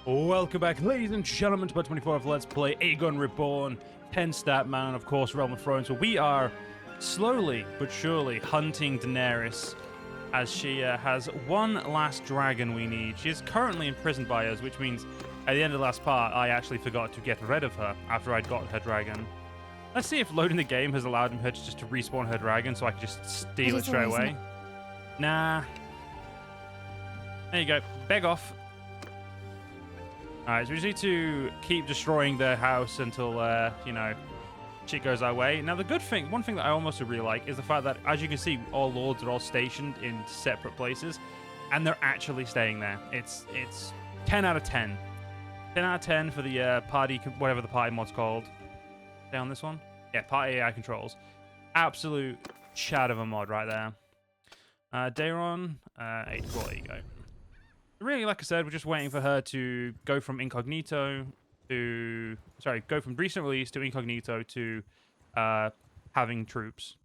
Welcome back, ladies and gentlemen, to part 24 of Let's Play Aegon Reborn, 10 stat man, and of course Realm of Thrones, where we are slowly but surely hunting Daenerys as she has one last dragon we need. She is currently imprisoned by us, which means at the end of the last part, I actually forgot to get rid of her after I'd got her dragon. Let's see if loading the game has allowed her to just to respawn her dragon so I can just steal it straight away. Nah. There you go. Beg off. Alright, so we just need to keep destroying their house until, you know, shit goes our way. Now, the good thing, one thing that I almost really like is the fact that, as you can see, all lords are all stationed in separate places, and they're actually staying there. It's 10 out of 10. 10 out of 10 for the party, whatever the party mod's called. Stay on this one? Yeah, party AI controls. Absolute chat of a mod right there. Daeron, 8 core, there you go. Really, like I said, we're just waiting for her to go from incognito to... Sorry, go from recent release to incognito to having troops.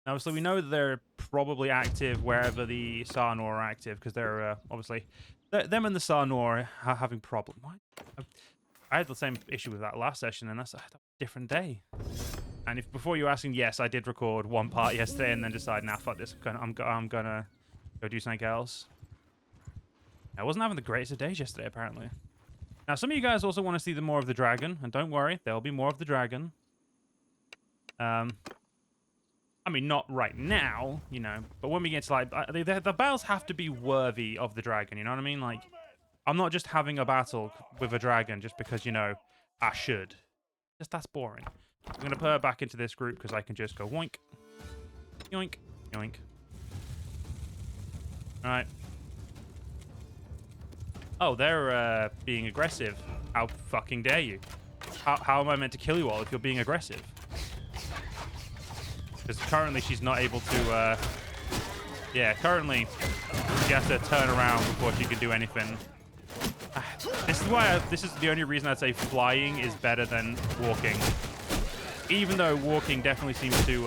Now, obviously, we know that they're probably active wherever the Sarnor are active, because they're obviously... them and the Sarnor are having problems. I had the same issue with that last session, and that's a different day. And if before you're asking, yes, I did record one part yesterday and then decide, nah, fuck this, I'm gonna go do something else. I wasn't having the greatest of days yesterday, apparently. Now, some of you guys also want to see more of the dragon, and don't worry, there'll be more of the dragon. I mean, not right now, you know, but when we get to, like, the battles have to be worthy of the dragon, you know what I mean? Like, I'm not just having a battle with a dragon just because, you know, I should. Just that's boring. I'm going to put her back into this group because I can just go woink, yoink, yoink. All right. Oh, they're being aggressive. How fucking dare you? How am I meant to kill you all if you're being aggressive? Because currently she's not able to... yeah, currently she has to turn around before she can do anything. This is why this is the only reason I'd say flying is better than walking. Even though walking definitely seems to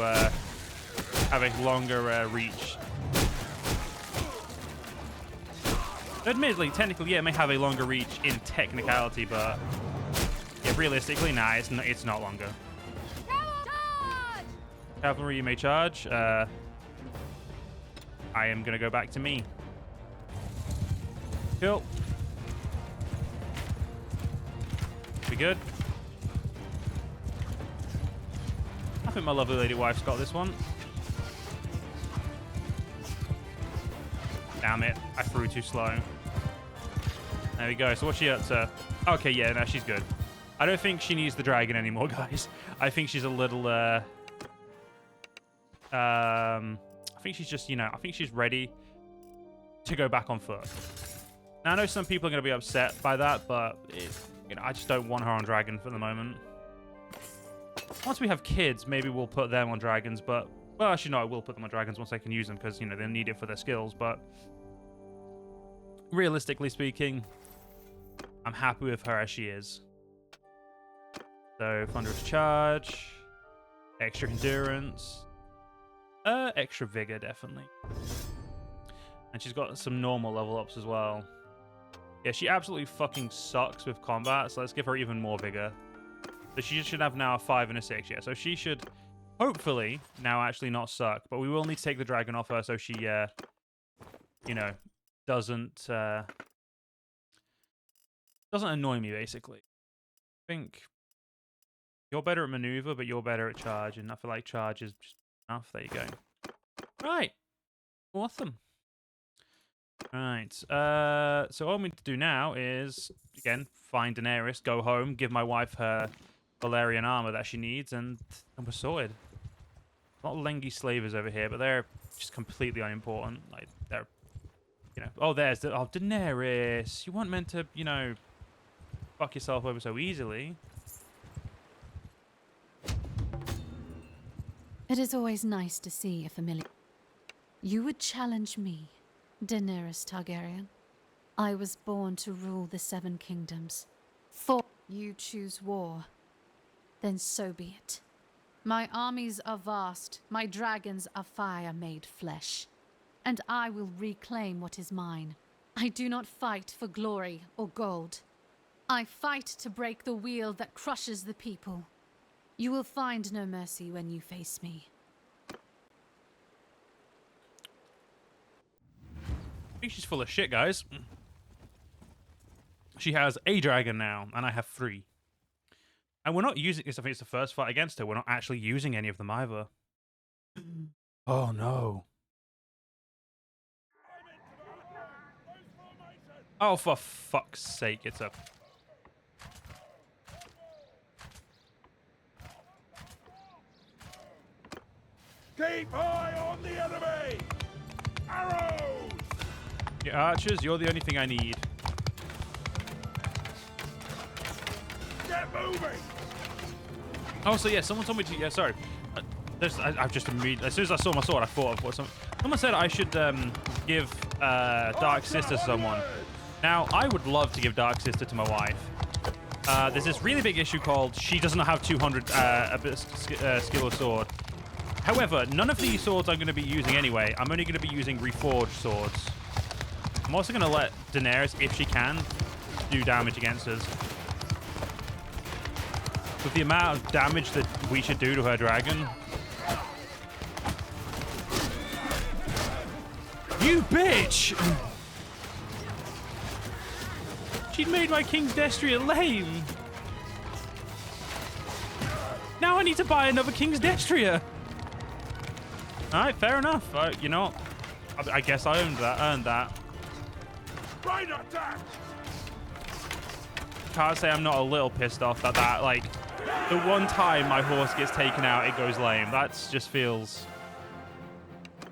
have a longer reach. Admittedly, technically, yeah, it may have a longer reach in technicality, but yeah, realistically, nah, it's not longer. Cavalry, you may charge. I am gonna go back to me. Cool. We good? I think my lovely lady wife's got this one. Damn it, I threw too slow. There we go. So what's she up to? Okay, yeah, no, she's good. I don't think she needs the dragon anymore, guys. I think she's a little, I think she's just, you know, I think she's ready to go back on foot. Now, I know some people are going to be upset by that, but, you know, I just don't want her on dragon for the moment. Once we have kids, maybe we'll put them on dragons, but... Well, actually, no, I will put them on dragons once I can use them, because, you know, they'll need it for their skills, but... Realistically speaking, I'm happy with her as she is. So, thunderous charge, extra endurance, extra vigor, definitely. And she's got some normal level ups as well. Yeah, she absolutely fucking sucks with combat, so let's give her even more vigor. So she should have now a 5 and a 6, yeah. So she should, hopefully, now actually not suck. But we will need to take the dragon off her so she, you know, doesn't annoy me, basically. I think you're better at maneuver, but you're better at charge. And I feel like charge is just enough. There you go. Right. Awesome. Right. So all we need to do now is, again, find Daenerys, go home, give my wife her Valyrian armor that she needs, and we're sorted. Not Lengi slavers over here, but they're just completely unimportant. Like, they're, you know... Oh, there's the... Oh, Daenerys! You weren't meant to, you know, fuck yourself over so easily. It is always nice to see a familiar... You would challenge me, Daenerys Targaryen. I was born to rule the 7 kingdoms. For you choose war, then so be it. My armies are vast, my dragons are fire made flesh, and I will reclaim what is mine. I do not fight for glory or gold. I fight to break the wheel that crushes the people. You will find no mercy when you face me. I think she's full of shit, guys. She has a dragon now, and I have 3. And we're not using this. I think it's the first fight against her. We're not actually using any of them either. Oh, no. Oh, for fuck's sake, it's a... Keep eye on the enemy! Arrows! Yeah, archers, you're the only thing I need. Get moving! Oh, so yeah, someone told me to... Yeah, sorry. I've just immediately... As soon as I saw my sword, I thought of what someone said I should give Dark Sister to someone. Now, I would love to give Dark Sister to my wife. There's this really big issue called she doesn't have 200 skill or sword. However, none of these swords I'm going to be using anyway. I'm only going to be using reforged swords. I'm also going to let Daenerys, if she can, do damage against us. With the amount of damage that we should do to her dragon. You bitch! She'd made my King's Destria lame. Now I need to buy another King's Destria. Alright, fair enough. You know what? I guess I earned that. Right attack! Can't say I'm not a little pissed off that like, the one time my horse gets taken out, it goes lame. That just feels...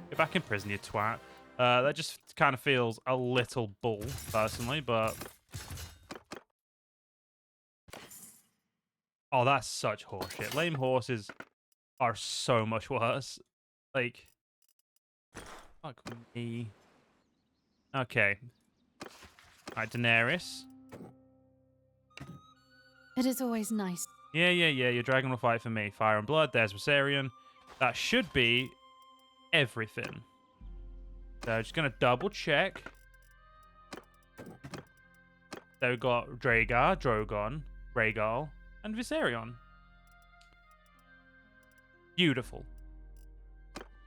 Get back in prison, you twat. That just kind of feels a little bull, personally, but... Oh, that's such horseshit. Lame horses are so much worse. Like... Fuck me. Okay. Alright, Daenerys. It is always nice. Yeah. Your dragon will fight for me. Fire and blood. There's Viserion. That should be everything. So just gonna double check. So we've got Dragar, Drogon, Rhaegal, and Viserion. Beautiful.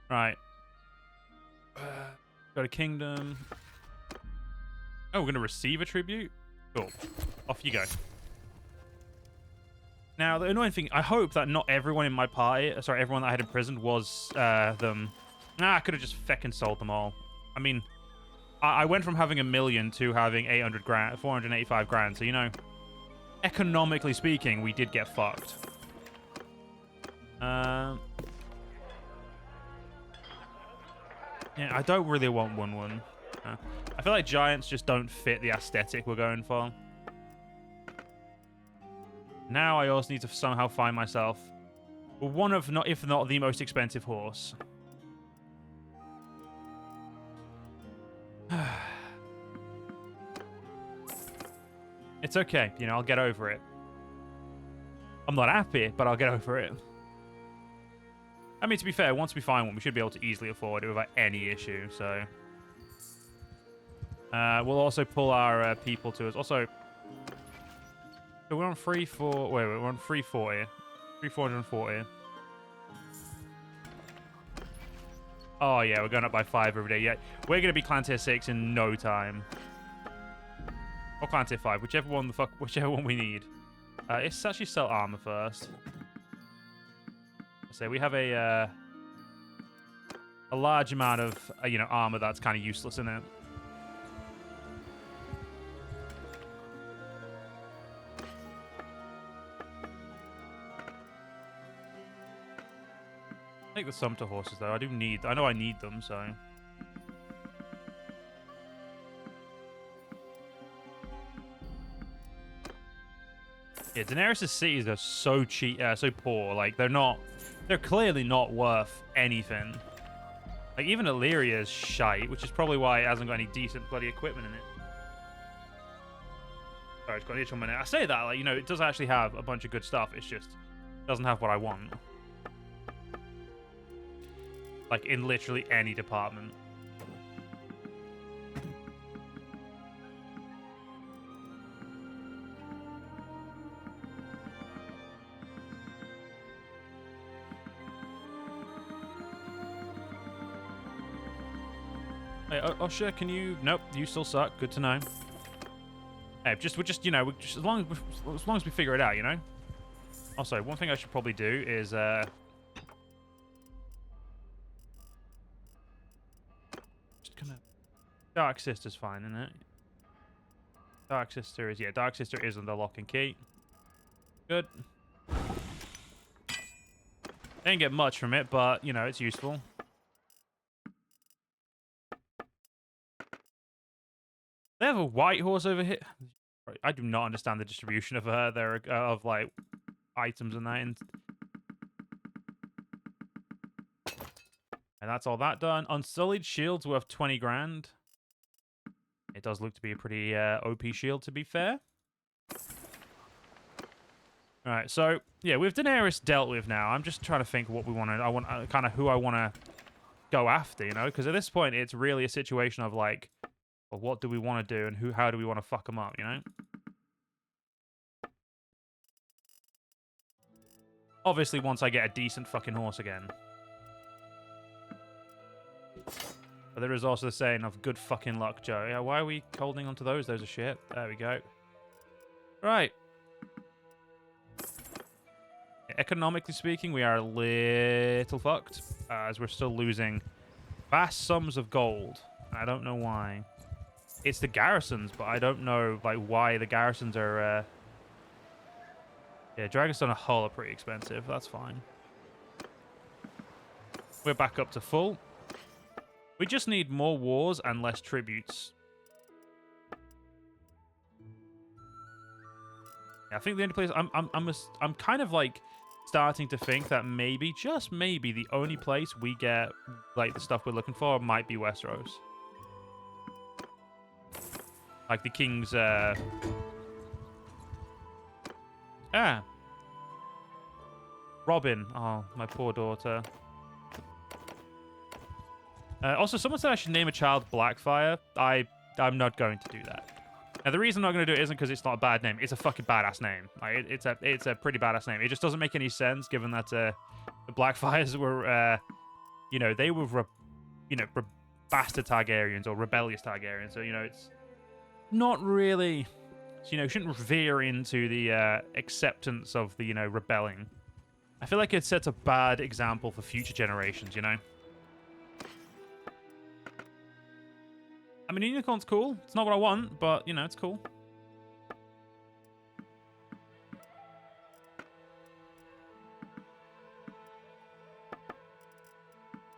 Right. Got a kingdom. Oh, we're gonna receive a tribute? Cool. Off you go. Now, the annoying thing, I hope that not everyone in my party, sorry, everyone that I had imprisoned was them. Nah, I could have just feckin' sold them all. I mean, I went from having 1 million to having 800 grand, 485 grand. So, you know, economically speaking, we did get fucked. Yeah, I don't really want 1-1. I feel like giants just don't fit the aesthetic we're going for. Now I also need to somehow find myself one of, if not the most expensive horse. It's okay, you know, I'll get over it. I'm not happy, but I'll get over it. I mean, to be fair, once we find one, we should be able to easily afford it without any issue, so... we'll also pull our people to us. Also... So we're on 340. Wait, we're on 340. 340. Oh yeah, we're going up by 5 every day. Yeah, we're gonna be clan tier 6 in no time. Or clan tier 5, whichever one we need. Let's actually sell armor first. So we have a large amount of you know, armor that's kind of useless in it. Take the Sumpter horses though. I know I need them, so. Yeah, Daenerys' cities are so cheap, so poor. Like they're clearly not worth anything. Like even Valyria is shite, which is probably why it hasn't got any decent bloody equipment in it. Sorry, it's got an itch on my neck. I say that, like, you know, it does actually have a bunch of good stuff. It's just doesn't have what I want. Like, in literally any department. Hey, Usher, can you... Nope, you still suck. Good to know. Hey, you know, as long as we figure it out, you know? Also, one thing I should probably do is, just kind of... Dark Sister's fine, isn't it? Dark Sister is... Yeah, Dark Sister is under lock and key. Good. Didn't get much from it, but, you know, it's useful. They have a white horse over here. I do not understand the distribution of of like items and that. And that's all that done. Unsullied shield's worth 20 grand. It does look to be a pretty OP shield, to be fair. All right, so yeah, with Daenerys dealt with now, I'm just trying to think what we want to. I want kind of who I want to go after, you know, because at this point it's really a situation of like, well, what do we want to do and how do we want to fuck them up, you know? Obviously, once I get a decent fucking horse again. But there is also the saying of good fucking luck, Joe. Yeah, why are we holding on to those? Those are shit. There we go. Right. Economically speaking, we are a little fucked, as we're still losing vast sums of gold. I don't know why. It's the garrisons, but I don't know like why the garrisons are... Yeah, Dragonstone and Hull are pretty expensive. That's fine. We're back up to full. We just need more wars and less tributes. Yeah, I think the only place I'm kind of like starting to think that maybe, just maybe, the only place we get like the stuff we're looking for might be Westeros. Like the king's Robin. Oh, my poor daughter. Also, someone said I should name a child Blackfire. I'm not going to do that. Now, the reason I'm not going to do it isn't because it's not a bad name. It's a fucking badass name. Like, it's a pretty badass name. It just doesn't make any sense given that the Blackfires were, you know, they were, bastard Targaryens or rebellious Targaryens. So, you know, it's not really, you know, shouldn't veer into the acceptance of the, you know, rebelling. I feel like it sets a bad example for future generations, you know? I mean, unicorn's cool. It's not what I want, but, you know, it's cool.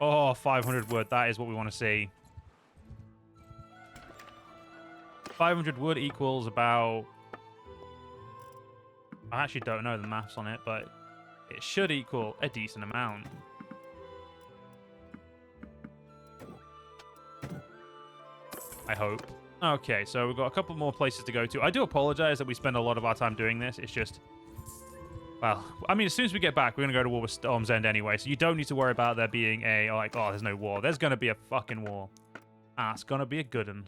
Oh, 500 wood. That is what we want to see. 500 wood equals about... I actually don't know the maths on it, but it should equal a decent amount. I hope. Okay, so we've got a couple more places to go to. I do apologize that we spend a lot of our time doing this. It's just... Well, I mean, as soon as we get back, we're going to go to war with Storm's End anyway, so you don't need to worry about there being a, like, oh, there's no war. There's going to be a fucking war. Ah, it's going to be a good one.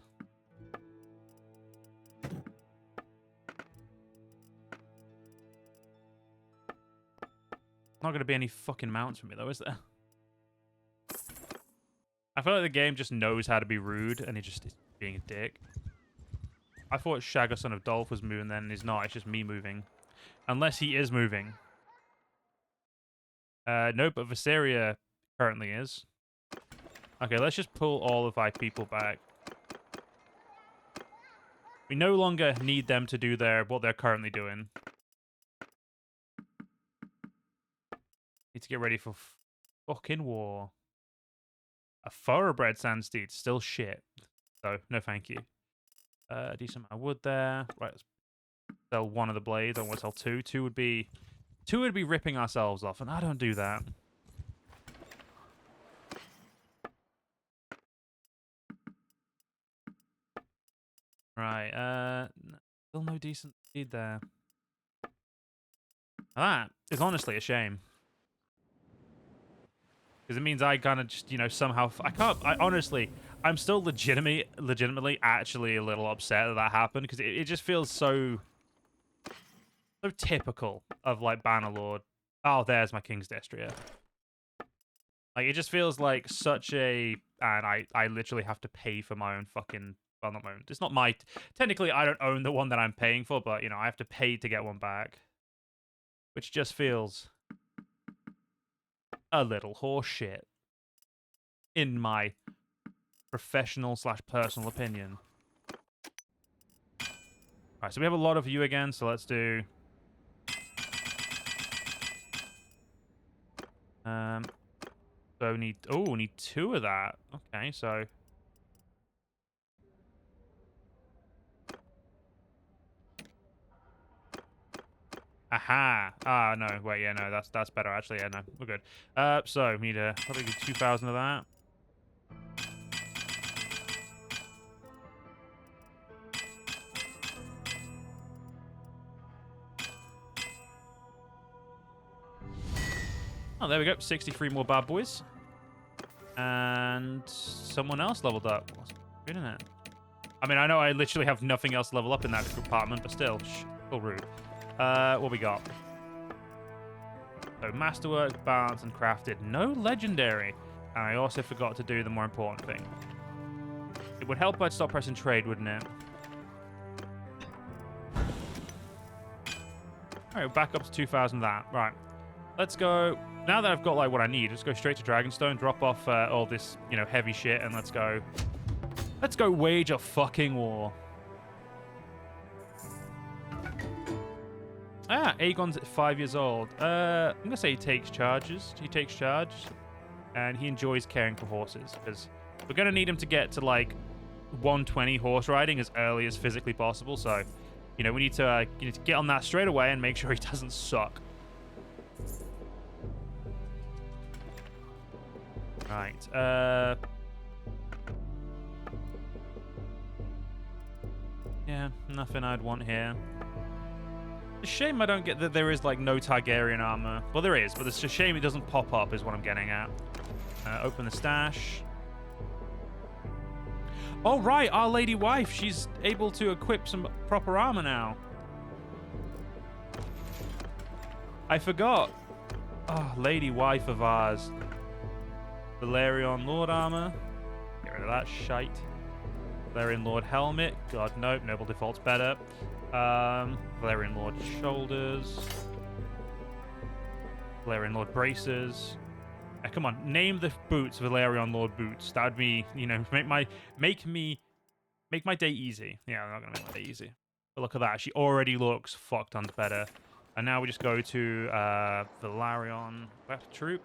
Not going to be any fucking mounts for me, though, is there? I feel like the game just knows how to be rude, and it just is being a dick. I thought Shagger, son of Dolph, was moving then, and he's not. It's just me moving. Unless he is moving. No, but Valyria currently is. Okay, let's just pull all of our people back. We no longer need them to do what they're currently doing. Need to get ready for fucking war. A thoroughbred sandsteed, still shit. So, no thank you. Decent amount of wood there. Right, let's sell one of the blades. I want to sell two. Two would be ripping ourselves off, and I don't do that. Right, still no decent speed there. That is honestly a shame. Because it means I kind of just, you know, somehow... honestly, I'm still legitimately actually a little upset that happened. Because it just feels so typical of, like, Bannerlord. Oh, there's my King's Destrier. Like, it just feels like such a... And I literally have to pay for my own fucking... Well, not my own. It's not my... Technically, I don't own the one that I'm paying for, but, you know, I have to pay to get one back. Which just feels... a little horseshit. In my professional/personal opinion. Alright, so we have a lot of you again, so let's do... So we need... Oh, we need 2 of that. Okay, so... Aha! Ah, no, wait, yeah, no, that's better, actually. Yeah, no, we're good. So we need probably 2,000 of that. Oh, there we go. 63 more bad boys. And someone else leveled up. What's good in it? I mean, I know I literally have nothing else to level up in that compartment, but still, still rude. What we got? So, masterwork, balance, and crafted. No legendary. And I also forgot to do the more important thing. It would help if I'd stop pressing trade, wouldn't it? Alright, back up to 2,000 that. Right. Let's go. Now that I've got, like, what I need, let's go straight to Dragonstone, drop off all this, you know, heavy shit, and let's go... Let's go wage a fucking war. Ah, Aegon's 5 years old. I'm going to say he takes charges. He takes charge. And he enjoys caring for horses. Because we're going to need him to get to, like, 120 horse riding as early as physically possible. So, you know, we need to get on that straight away and make sure he doesn't suck. Right. Yeah, nothing I'd want here. It's a shame I don't get that there is, like, no Targaryen armor. Well, there is, but it's a shame it doesn't pop up is what I'm getting at. Open the stash. Oh, right, our lady wife. She's able to equip some proper armor now. I forgot. Oh, lady wife of ours. Valyrian Lord armor. Get rid of that shite. Valyrian Lord helmet. God, nope. Noble default's better. Valyrian Lord shoulders. Valyrian Lord braces. Come on, name the boots Valyrian Lord boots. That would be, you know, make my day easy. Yeah, I'm not gonna make my day easy. But look at that. She already looks fuck tons better. And now we just go to Valyrian left troop.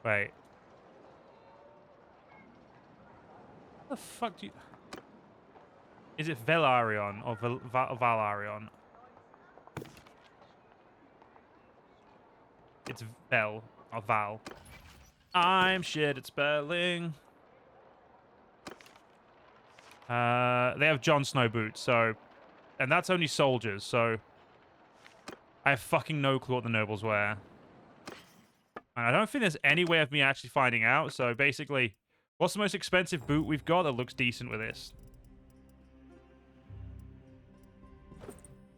Wait. What the fuck do you... Is it Velaryon or Valarion? It's Vel or Val. I'm shit at spelling. They have Jon Snow boots, so... And that's only soldiers, so... I have fucking no clue what the nobles wear. And I don't think there's any way of me actually finding out, so basically... What's the most expensive boot we've got that looks decent with this?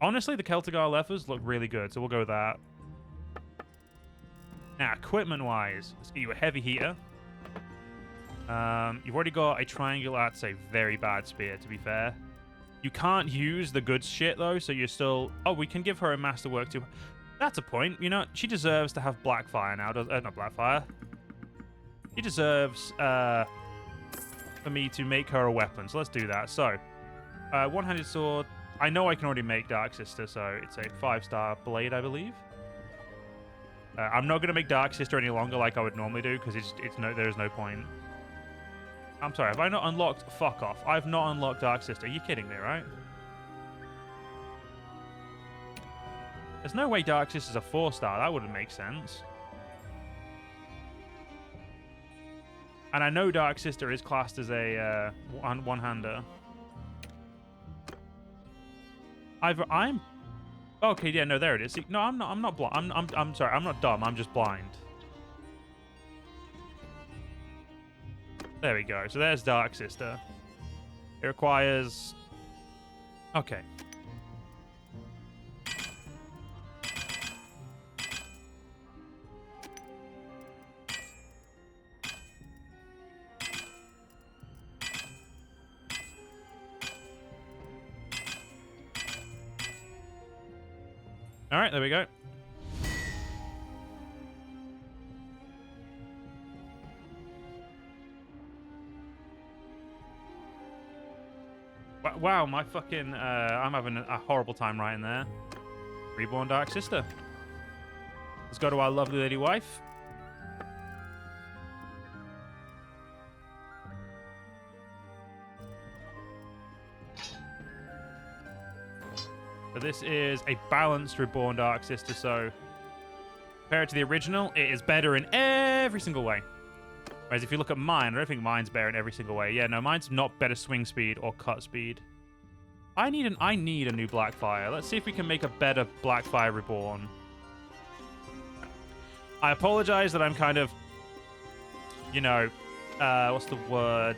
Honestly, the Celtigar leathers look really good, so we'll go with that. Now, equipment-wise, let's get you a heavy heater. You've already got a triangular, that's a very bad spear, to be fair. You can't use the good shit, though, so you're still... Oh, we can give her a masterwork, too. That's a point. You know, she deserves to have Blackfire now. Not Blackfire. She deserves for me to make her a weapon, so let's do that. So, one-handed sword. I know I can already make Dark Sister, so it's a 5-star blade, I believe. I'm not going to make Dark Sister any longer like I would normally do, because there's no point. I'm sorry, have I not unlocked... Fuck off. I've not unlocked Dark Sister. Are you kidding me, right? There's no way Dark Sister's a 4-star. That wouldn't make sense. And I know Dark Sister is classed as a one-hander. I'm... Okay, yeah, no, there it is. See, no, I'm not blind. I'm sorry, I'm not dumb. I'm just blind. There we go. So there's Dark Sister. It requires... Okay. All right, there we go. Wow, my fucking... I'm having a horrible time writing there. Reborn Dark Sister. Let's go to our lovely lady wife. So this is a balanced Reborn Dark Sister, so compared to the original, it is better in every single way. Whereas if you look at mine, I don't think mine's better in every single way. Yeah, no, mine's not better swing speed or cut speed. I need a new Blackfire. Let's see if we can make a better Blackfire Reborn. I apologize that I'm kind of, you know, what's the word?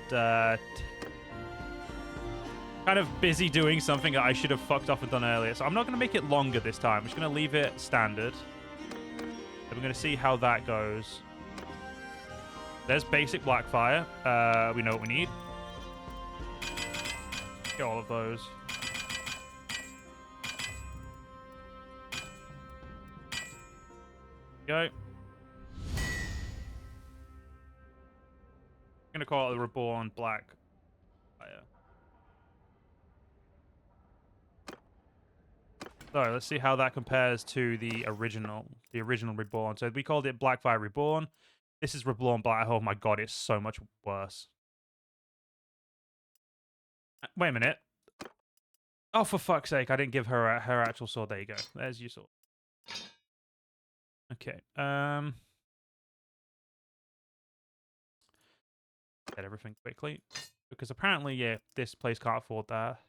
Kind of busy doing something that I should have fucked off and done earlier. So I'm not going to make it longer this time. I'm just going to leave it standard. And we're going to see how that goes. There's basic Blackfire. We know what we need. Get all of those. Go. I'm going to call it the Reborn Black Fire. So let's see how that compares to the original Reborn. So we called it Blackfire Reborn. This is Reborn Black. Oh my god, it's so much worse. Wait a minute. Oh, for fuck's sake, I didn't give her her actual sword. There you go. There's your sword. Okay. Get everything quickly. Because apparently, yeah, this place can't afford that.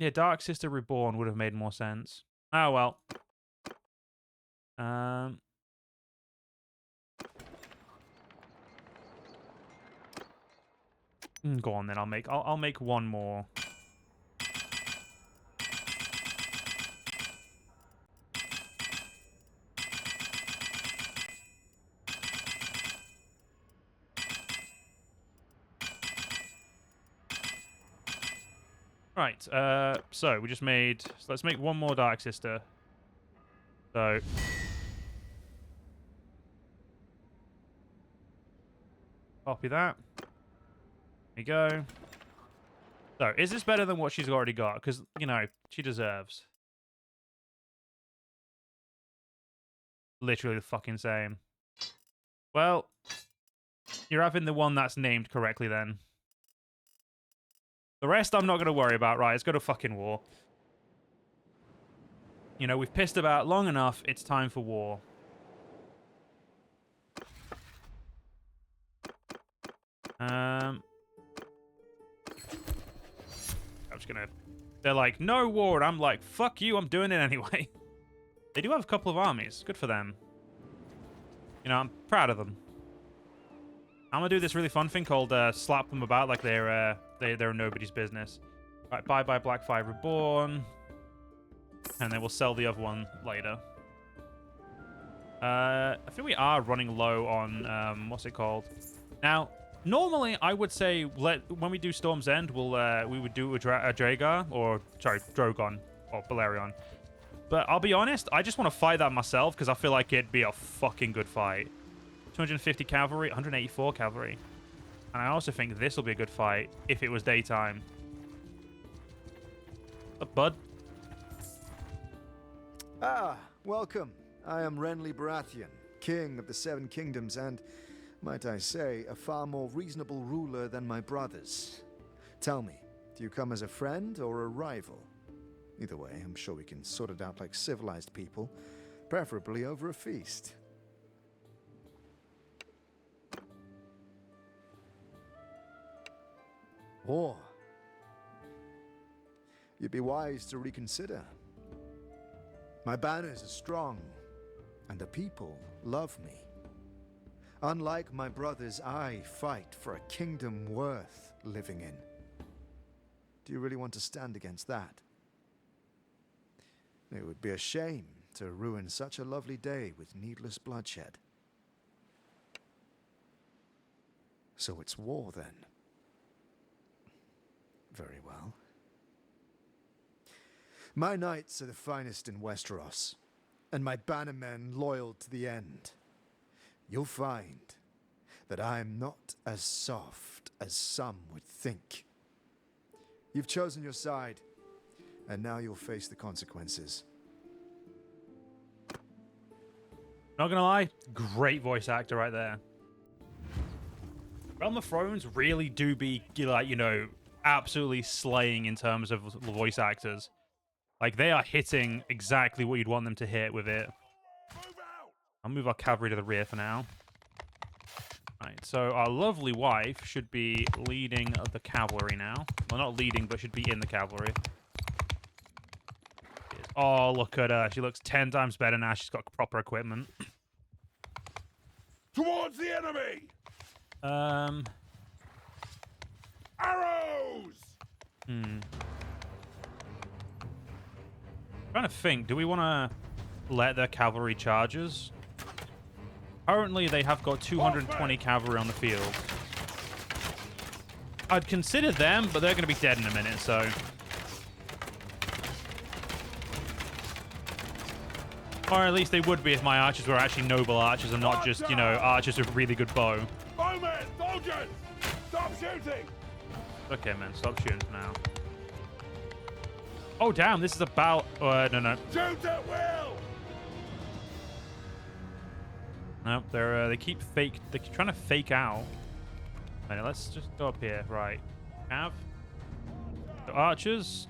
Yeah, Dark Sister Reborn would have made more sense. Oh, well. Go on then. I'll make one more. Right. So we just made. So let's make one more Dark Sister. So. Copy that. There you go. So, is this better than what she's already got? Because, you know, she deserves. Literally the fucking same. Well, you're having the one that's named correctly then. The rest I'm not going to worry about. Right, let's go to fucking war. You know, we've pissed about long enough. It's time for war. I'm just gonna... They're like, no war, and I'm like, fuck you, I'm doing it anyway. They do have a couple of armies. Good for them. You know, I'm proud of them. I'm gonna do this really fun thing called slap them about like they're nobody's business. Right, bye-bye Blackfire Reborn. And then we'll sell the other one later. I think we are running low on, what's it called? Now... Normally, I would say when we do Storm's End, we would do a Dragar, or sorry, Drogon or Balerion. But I'll be honest, I just want to fight that myself because I feel like it'd be a fucking good fight. 250 cavalry, 184 cavalry, and I also think this will be a good fight if it was daytime. What's up, bud? Ah, welcome. I am Renly Baratheon, King of the Seven Kingdoms, and might I say, a far more reasonable ruler than my brothers. Tell me, do you come as a friend or a rival? Either way, I'm sure we can sort it out like civilized people, preferably over a feast. War. You'd be wise to reconsider. My banners are strong, and the people love me. Unlike my brothers, I fight for a kingdom worth living in. Do you really want to stand against that? It would be a shame to ruin such a lovely day with needless bloodshed. So it's war then. Very well. My knights are the finest in Westeros, and my bannermen loyal to the end. You'll find that I am not as soft as some would think. You've chosen your side, and now you'll face the consequences. Not gonna lie, great voice actor right there. Realm of Thrones really do be, like, you know, absolutely slaying in terms of voice actors. Like, they are hitting exactly what you'd want them to hit with it. I'll move our cavalry to the rear for now. Right, so our lovely wife should be leading the cavalry now. Well, not leading, but should be in the cavalry. Oh, look at her. She looks 10 times better now. She's got proper equipment. Towards the enemy! Arrows! Trying to think, do we want to let their cavalry charges? Currently, they have got 220 cavalry on the field. I'd consider them, but they're going to be dead in a minute, so... Or at least they would be if my archers were actually noble archers and not just, you know, archers with really good bow. Bowmen! Soldiers! Stop shooting! Okay, man, stop shooting for now. Oh, damn, this is about... no. Shoot at will! No, they keep trying to fake out. Right, let's just go up here. Right. Cav. The archers.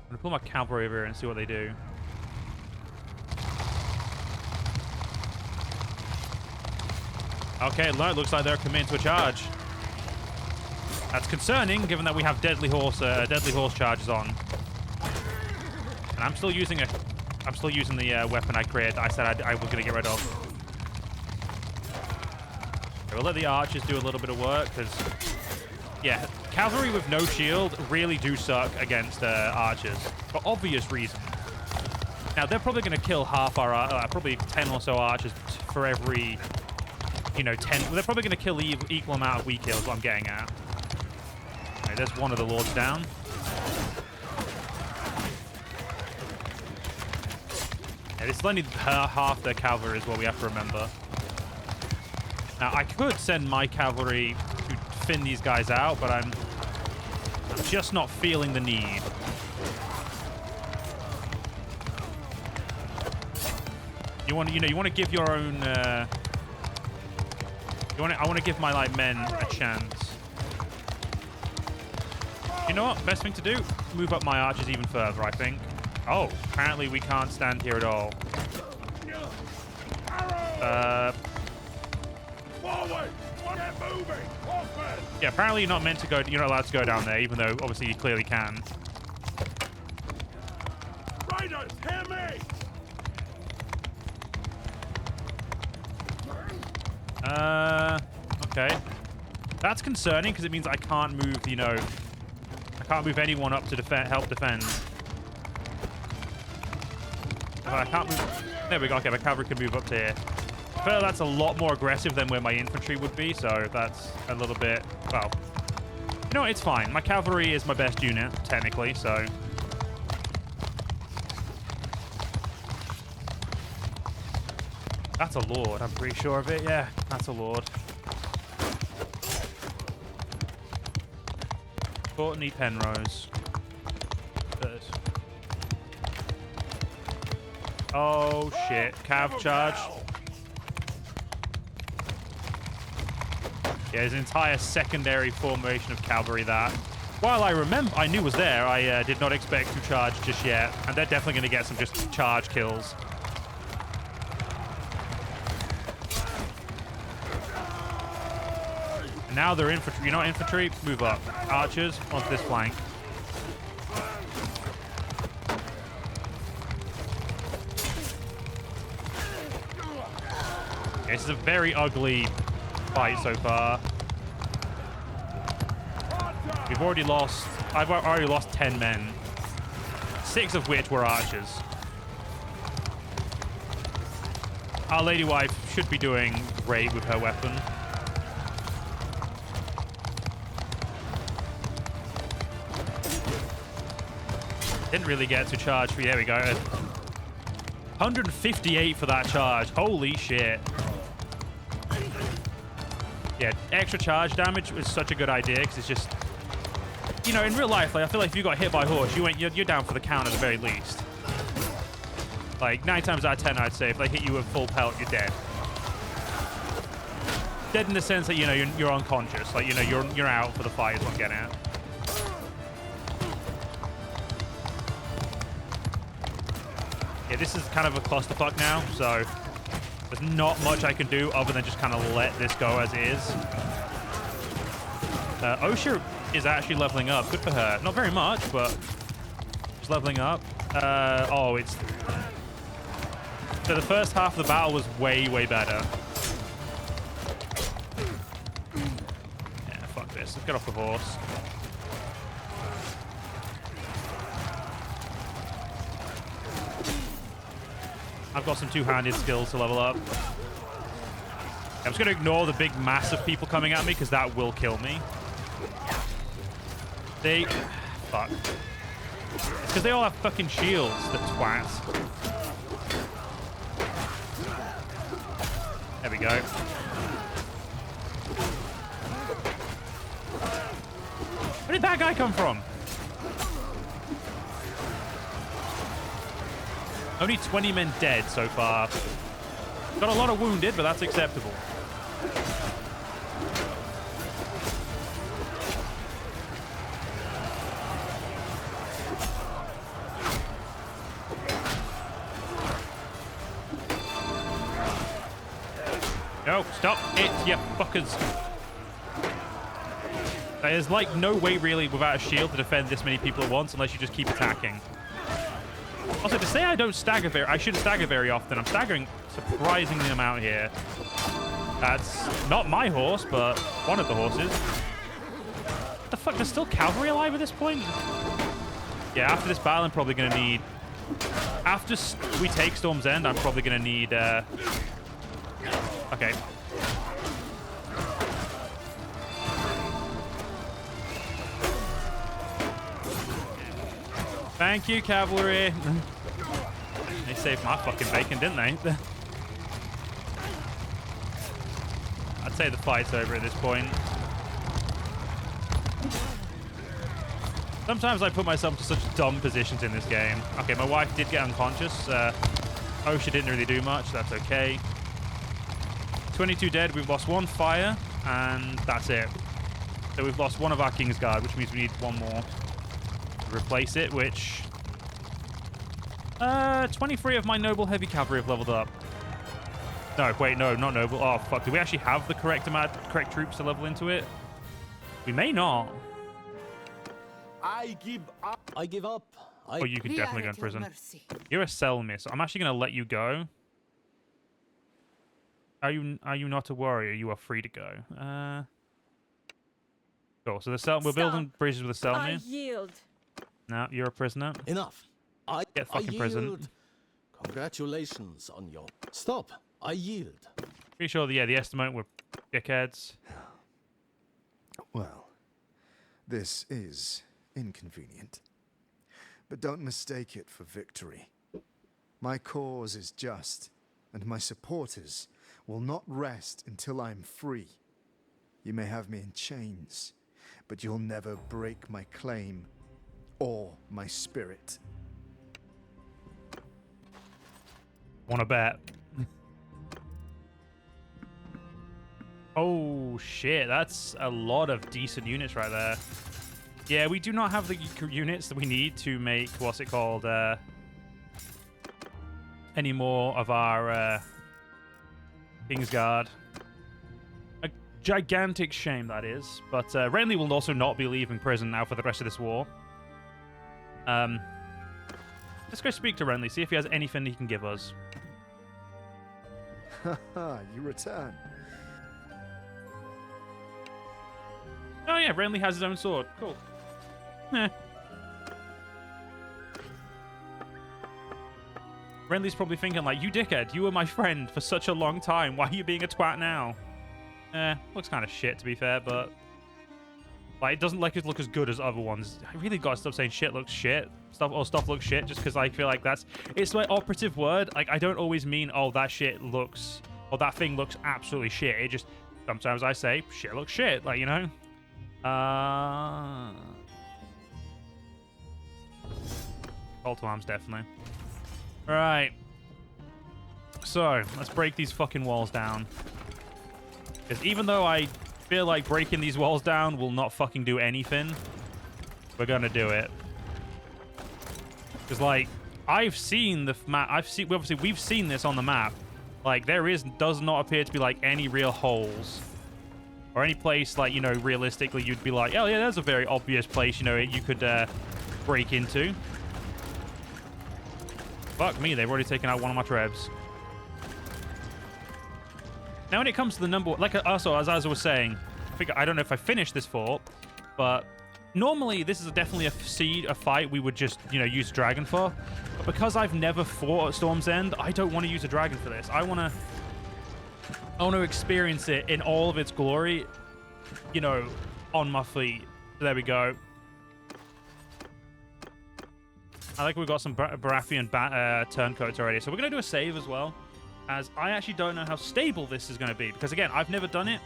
I'm gonna pull my cavalry over here and see what they do. Okay, looks like they're committing to a charge. That's concerning, given that we have deadly horse charges on. And I'm still using the weapon I created. I said I was gonna get rid of. Okay, we'll let the archers do a little bit of work because, yeah, cavalry with no shield really do suck against archers for obvious reasons. Now they're probably gonna kill half our probably 10 or so archers for every, you know, 10. They're probably gonna kill the equal amount of weak kills. What I'm getting at. Okay, there's one of the lords down. Yeah, this is only half their cavalry is what we have to remember. Now, I could send my cavalry to thin these guys out, but I'm just not feeling the need. You want to give your own. I want to give my men a chance. You know what? Best thing to do? Move up my archers even further, I think. Oh, apparently we can't stand here at all. Forward! Get moving! Horsemen! Yeah, apparently you're not meant to go. You're not allowed to go down there, even though obviously you clearly can. Riders, hear me! Okay. That's concerning because it means I can't move. You know, I can't move anyone up to help defend. I can't move. There we go. Okay, my cavalry can move up to here. I feel that's a lot more aggressive than where my infantry would be, so that's a little bit... Well, you know, it's fine. My cavalry is my best unit, technically, so... That's a lord, I'm pretty sure of it. Yeah, that's a lord. Courtney Penrose. Good. Oh, shit. Cav charge. Yeah, there's an entire secondary formation of cavalry that, while I knew was there, I did not expect to charge just yet. And they're definitely going to get some just charge kills. And now they're infantry. You're not infantry? Move up. Archers, onto this flank. Okay, this is a very ugly fight so far. I've already lost 10 men, 6 of which were archers. Our lady wife should be doing great with her weapon. Didn't really get to charge. There we go. 158 for that charge. Holy shit. Yeah, extra charge damage was such a good idea because it's just, you know, in real life, like I feel like if you got hit by a horse, you're down for the count at the very least. Like 9 times out of 10, I'd say if they hit you with full pelt, you're dead. Dead in the sense that, you know, you're unconscious. Like, you know, you're out for the fight is what I'm getting at. Yeah, this is kind of a clusterfuck now, so there's not much I can do other than just kind of let this go as it is. Osha is actually leveling up. Good for her. Not very much, but she's leveling up. Oh, it's... So the first half of the battle was way, way better. Yeah, fuck this. Let's get off the horse. I've got some two-handed skills to level up. I'm just going to ignore the big mass of people coming at me because that will kill me. They... Fuck. It's because they all have fucking shields, the twats. There we go. Where did that guy come from? Only 20 men dead so far. Got a lot of wounded, but that's acceptable. No, stop it, you fuckers. There's like no way really without a shield to defend this many people at once unless you just keep attacking. Also, to say I don't stagger I shouldn't stagger very often. I'm staggering surprisingly amount here. That's not my horse, but one of the horses. What the fuck? There's still cavalry alive at this point? Yeah, after this battle, I'm probably going to need... After we take Storm's End, I'm probably going to need... Okay. Thank you, cavalry. They saved my fucking bacon, didn't they? I'd say the fight's over at this point. Sometimes I put myself into such dumb positions in this game. Okay, my wife did get unconscious. Osha didn't really do much. That's okay. 22 dead. We've lost 1 fire, and that's it. So we've lost 1 of our Kingsguard, which means we need 1 more to replace it, which... 23 of my noble heavy cavalry have leveled up. No, wait, no, not noble. Oh, fuck. Do we actually have the correct troops to level into it? We may not. I give up. I give up. Oh, you could definitely go in prison. You're a cell miss. I'm actually going to let you go. Are you not a warrior? You are free to go. Cool. So the cell, we're building bridges with the cell I near. yield. No, you're a prisoner. Enough. Get fucking prison. yield. Congratulations on your... Stop. I yield. Pretty sure that, yeah, the estimate were dickheads. Well, this is inconvenient. But don't mistake it for victory. My cause is just, and my supporters will not rest until I'm free. You may have me in chains, but you'll never break my claim or my spirit. Wanna bet? Oh shit, that's a lot of decent units right there. Yeah, we do not have the units that we need to make, what's it called, any more of our Kingsguard. A gigantic shame, that is. But Renly will also not be leaving prison now for the rest of this war. Let's go speak to Renly, see if he has anything he can give us. Haha, you return. Oh yeah, Renly has his own sword. Cool. Eh. Renly's probably thinking like, you dickhead, you were my friend for such a long time. Why are you being a twat now? Looks kind of shit to be fair, but Like, it doesn't look as good as other ones. I really gotta stop saying shit looks shit. Stuff looks shit just because I feel like it's my operative word. Like, I don't always mean, oh, that shit looks, or that thing looks absolutely shit. It just, sometimes I say, shit looks shit. Like, you know? Call to arms, definitely. All right. So, let's break these fucking walls down. Because even though I feel like breaking these walls down will not fucking do anything, we're gonna do it. Because, like, I've seen the map. Obviously, we've seen this on the map. Like, does not appear to be, like, any real holes. Or any place, like, you know, realistically, you'd be like, oh, yeah, there's a very obvious place, you know, you could break into. Fuck me, they've already taken out one of my trebs. Now, when it comes to the number, like, also, as I was saying, I don't know if I finished this fort, but normally this is definitely a fight we would just, you know, use a dragon for. But because I've never fought at Storm's End, I don't want to use a dragon for this. I want to experience it in all of its glory, you know, on my feet. There we go. I think we've got some Baratheon turncoats already. So we're going to do a save as well, as I actually don't know how stable this is going to be. Because, again, I've never done it.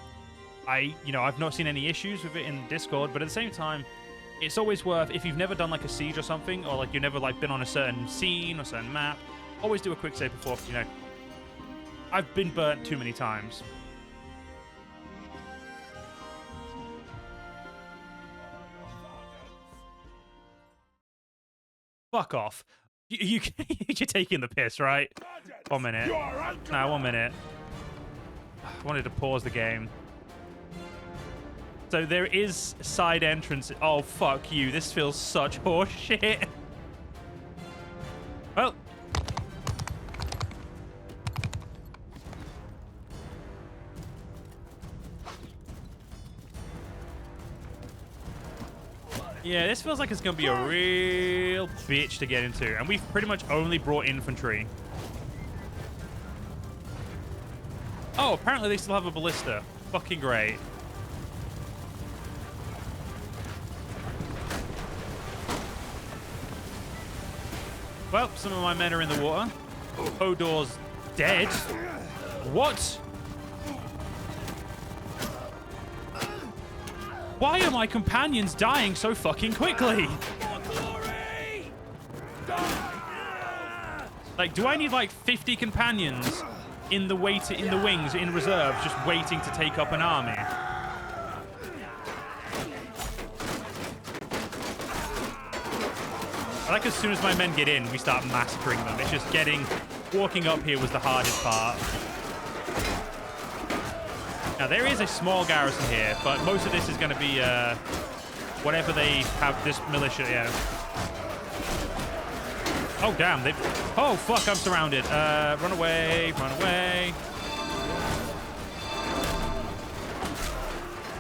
I've not seen any issues with it in Discord. But at the same time, it's always worth, if you've never done, like, a siege or something, or, like, you've never, like, been on a certain scene or certain map, always do a quick save before, you know. I've been burnt too many times. Fuck off. You're taking the piss, right? 1 minute. No, 1 minute. I wanted to pause the game. So there is side entrance. Oh, fuck you. This feels such horse shit. Well. Yeah, this feels like it's going to be a real bitch to get into. And we've pretty much only brought infantry. Oh, apparently they still have a ballista. Fucking great. Well, some of my men are in the water. Hodor's dead. What? Why are my companions dying so fucking quickly? Like, do I need like 50 companions in the wings, in reserve, just waiting to take up an army? I like as soon as my men get in, we start massacring them. It's just walking up here was the hardest part. Now, there is a small garrison here, but most of this is going to be whatever they have, this militia, yeah. Oh, damn. Oh, fuck, I'm surrounded. Run away, run away.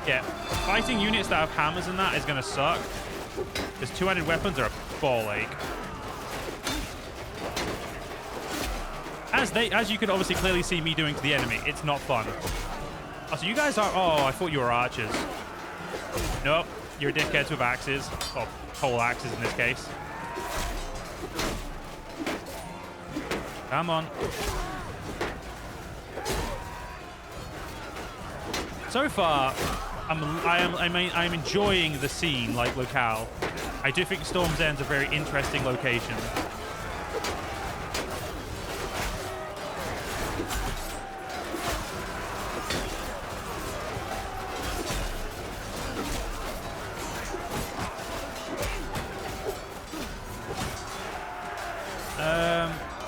Yeah, fighting units that have hammers and that is going to suck. Because two-handed weapons are a ball ache. As you can obviously clearly see me doing to the enemy, it's not fun. Oh, so you guys are... Oh, I thought you were archers. Nope. You're dickheads with axes. Or pole axes in this case. Come on. So far, I'm enjoying the scene, like, locale. I do think Storm's End's a very interesting location.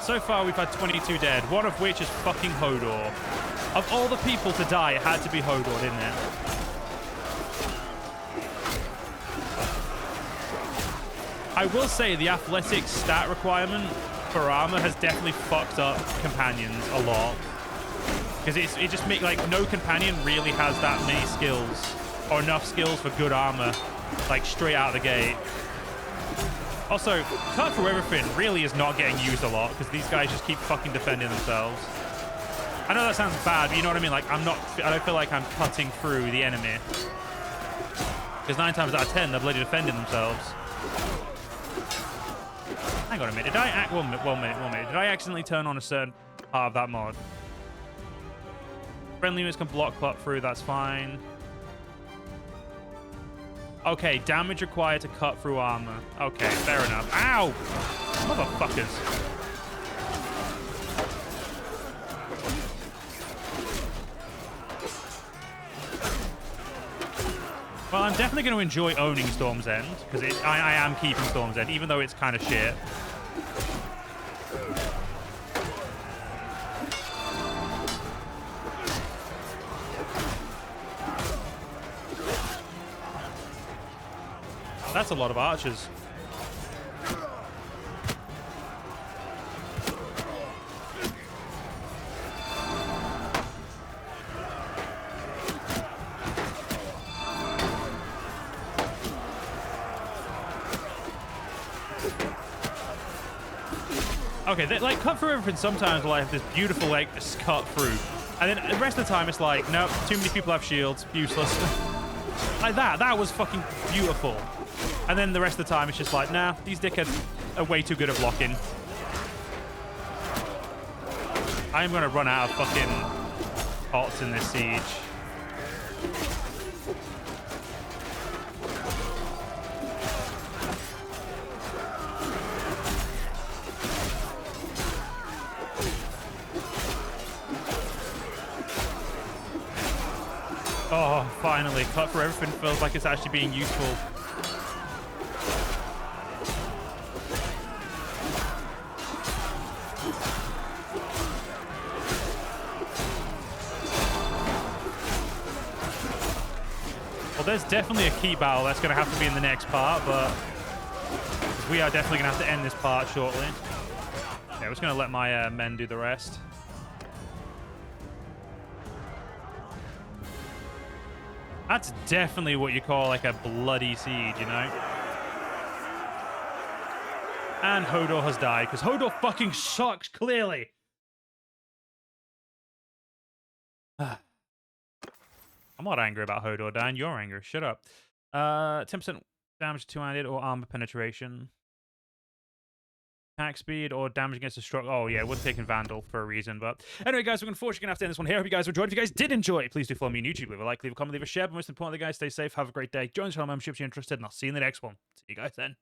So far, we've had 22 dead, one of which is fucking Hodor. Of all the people to die, it had to be Hodor, didn't it? I will say the athletic stat requirement for armor has definitely fucked up companions a lot. Because it just makes, like, no companion really has that many skills, or enough skills for good armor, like, straight out of the gate. Also, cut through everything really is not getting used a lot because these guys just keep fucking defending themselves. I know that sounds bad, but you know what I mean? Like, I don't feel like I'm cutting through the enemy. Because 9 times out of 10, they're bloody defending themselves. Hang on a minute. Did I act... One minute. Did I accidentally turn on a certain part of that mod? Friendly units can block cut through. That's fine. Okay, damage required to cut through armor. Okay, fair enough. Ow! Motherfuckers. Well, I'm definitely going to enjoy owning Storm's End, because I am keeping Storm's End, even though it's kind of shit. That's a lot of archers. Okay, they, like, cut through everything sometimes will have this beautiful, like, cut through. And then the rest of the time, it's like, nope, too many people have shields, useless. Like that was fucking beautiful. And then the rest of the time, it's just like, nah, these dickheads are way too good at blocking. I am going to run out of fucking pots in this siege. Oh, finally. Cut for everything feels like it's actually being useful. Well, there's definitely a key battle that's going to have to be in the next part, but we are definitely going to have to end this part shortly. Yeah, I'm just going to let my men do the rest. That's definitely what you call like a bloody siege, you know? And Hodor has died, because Hodor fucking sucks, clearly. I'm not angry about Hodor dying. You're angry. Shut up. 10% damage to two-handed or armor penetration. Attack speed or damage against a struck. Oh, yeah, we're taking Vandal for a reason. But anyway, guys, we're unfortunately going to have to end this one here. I hope you guys enjoyed. If you guys did enjoy, please do follow me on YouTube. Leave a like, leave a comment, leave a share. But most importantly, guys, stay safe. Have a great day. Join the channel membership if you're interested, and I'll see you in the next one. See you guys then.